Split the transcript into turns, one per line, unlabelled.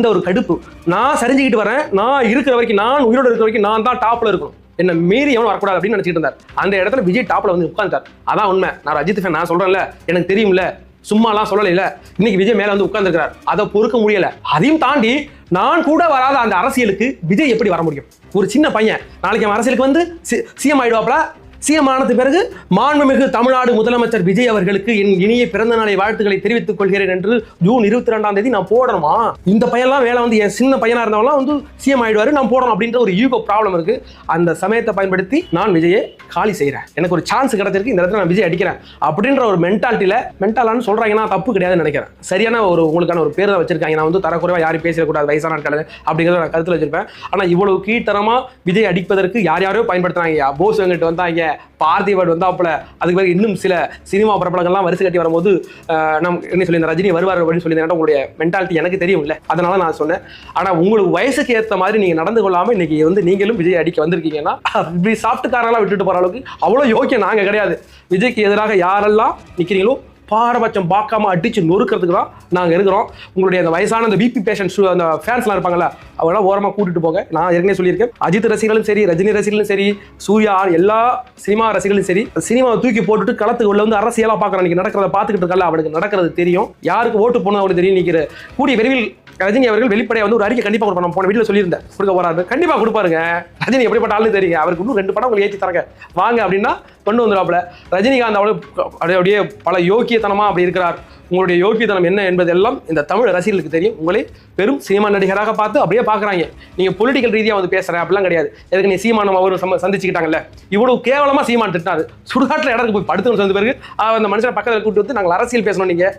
இந்த ஒரு கடுப்பு. நான் சரிஞ்சுக்கிட்டு வரேன், நான் இருக்கிற வரைக்கும், நான் உயிரோடு இருக்கிற வரைக்கும் நான் தான் டாப்ல இருக்கணும், என்ன மீறி எவனும் வரக்கூடாது அப்படின்னு நினைச்சிட்டு இருந்தார். அந்த இடத்துல விஜய் டாப்ல வந்து உட்கார்ந்தார். அதான் உண்மை. நான் அஜித் ஃபேன், நான் சொல்றேன்ல, எனக்கு தெரியும்ல, சும்மாலாம் சொல்லல. இன்னைக்கு விஜய் மேல வந்து உட்கார்ந்துருக்கார், அதை பொறுக்க முடியல. அதையும் தாண்டி நான் கூட வராத அந்த அரசியலுக்கு விஜய் எப்படி வர முடியும்? ஒரு சின்ன பையன் நாளைக்கு அவன் அரசியலுக்கு வந்து சிஎம் ஆயிடுவாப்ல. சிஎம் ஆனது பிறகு மாண்புமிகு தமிழ்நாடு முதலமைச்சர் விஜய் அவர்களுக்கு என் இனிய பிறந்த நாளை வாழ்த்துக்களை தெரிவித்துக் கொள்கிறேன் என்று ஜூன் 22ஆம் தேதி நான் போடணுமா? இந்த பையன்லாம் வேலை வந்து என் சின்ன பையனா இருந்தவங்களாம் வந்து சிஎம் ஆயிடுவாரு, நான் போடணும் அப்படின்ற ஒரு ஈகோ ப்ராப்ளம் இருக்கு. அந்த சமயத்தை பயன்படுத்தி நான் விஜயை காலி செய்கிறேன். எனக்கு ஒரு சான்ஸ் கிடைச்சிருக்கு, இந்த இடத்துல நான் விஜய் அடிக்கிறேன் அப்படின்ற ஒரு மென்டாலான்னு சொல்றாங்கன்னா தப்பு கிடையாதுன்னு நினைக்கிறேன். சரியான ஒரு உங்களுக்கான ஒரு பேர் தான் வச்சிருக்காங்க. நான் வந்து தரக்குறைவா யாரும் பேசக்கூடாது, வயசான ஆட்கள் அப்படிங்கிறத நான் கருத்தில் வச்சிருப்பேன். ஆனா இவ்வளவு கீழ்த்தரமா விஜய் அடிப்பதற்கு யார் யாரோ பயன்படுத்துறாங்க. போஸ் வெங்கட் வந்தாங்க, பார்த்திபன் வந்தாப்புல, அதுக்கு பிறகு இன்னும் சில சினிமா பிரபலங்கள்லாம் வரிசை கட்டி வரும்போது நம்ம என்ன சொல்லி ரஜினி வருவார் அப்படின்னு சொல்லி உங்களுடைய மென்டாலிட்டி எனக்கு தெரியும் இல்லை, அதனால நான் சொன்னேன். ஆனால் உங்களுக்கு வயசுக்கு ஏற்ற மாதிரி நீங்கள் நடந்து கொள்ளாமல் இன்னைக்கு வந்து நீங்களும் விஜய் அடிக்க வந்திருக்கீங்கன்னா இப்படி சாப்பிட்டுக்காரெல்லாம் விட்டுட்டு போகிற அளவுக்கு அவ்வளோ யோக்கியம் நாங்கள் கிடையாது. விஜய்க்கு எதிராக யாரெல்லாம் நிற்கிறீங்களோ பாரபட்சம் பார்க்காம அடிச்சு நொறுக்கிறதுக்கு தான் நாங்கள் இருக்கிறோம். உங்களுடைய அந்த வயசான அந்த பிபி பேஷன்ஸ் அந்த ஃபேன்ஸ்லாம் இருப்பாங்கல்ல, அவங்களாம் ஓரமாக கூட்டிட்டு போங்க. நான் ஏற்கனவே சொல்லியிருக்கேன், அஜித் ரசிகர்களும் சரி, ரஜினி ரசிகர்களும் சரி, சூர்யா, எல்லா சினிமா ரசிகர்களும் சரி, சினிமாவை தூக்கி போட்டுட்டு களத்துக்கு உள்ள வந்து அரசியலாக பார்க்குறோம். இன்னைக்கு நடக்கிறத பார்த்துக்கிட்டு இருக்கல, அவனுக்கு நடக்கிறது தெரியும், யாருக்கு ஓட்டு போனது அவனுக்கு தெரியும். நிற்கிற கூடிய விரைவில் ரஜினி அவர்கள் வெளிப்படையாக வந்து ஒரு அறிக்கை கண்டிப்பாக கொடுப்பாங்க. போன வீட்டில் சொல்லியிருந்தேன், கொடுக்க போறாரு, கண்டிப்பாக கொடுப்பாருங்க. ரஜினி எப்படிப்பட்ட ஆளுன்னு தெரியுங்க, அவருக்கு இன்னும் 2 படம் உங்களுக்கு ஏற்றி தரங்க வாங்க அப்படின்னா கொண்டு வந்துடுவாப்புல. ரஜினிகாந்த் அப்படியே பல யோக்கியத்தனமா அப்படி இருக்கிறார். உங்களுடைய யோக்கியத்தனம் என்ன என்பதெல்லாம் இந்த தமிழ் ரசிகர்களுக்கு தெரியும். உங்களை பெரும் சினிமா நடிகராக பார்த்து அப்படியே பார்க்குறாங்க. நீங்கள் பொலிட்டிக்கல் ரீதியாக வந்து பேசுகிறேன் அப்படிலாம் கிடையாது. எதுக்கு நீ சீமானம் அவரும் சந்திச்சுக்கிட்டாங்கல்ல, இவ்வளவு கேவலமாக சீமான் திட்டாரு, சுடுகாட்டில் இடத்துக்கு போய் படுத்துன்னு சொன்ன பிறகு அந்த மனுஷனை பக்கத்தில் கூப்பிட்டு வந்து நாங்கள் அரசியல் பேசணும். நீங்கள்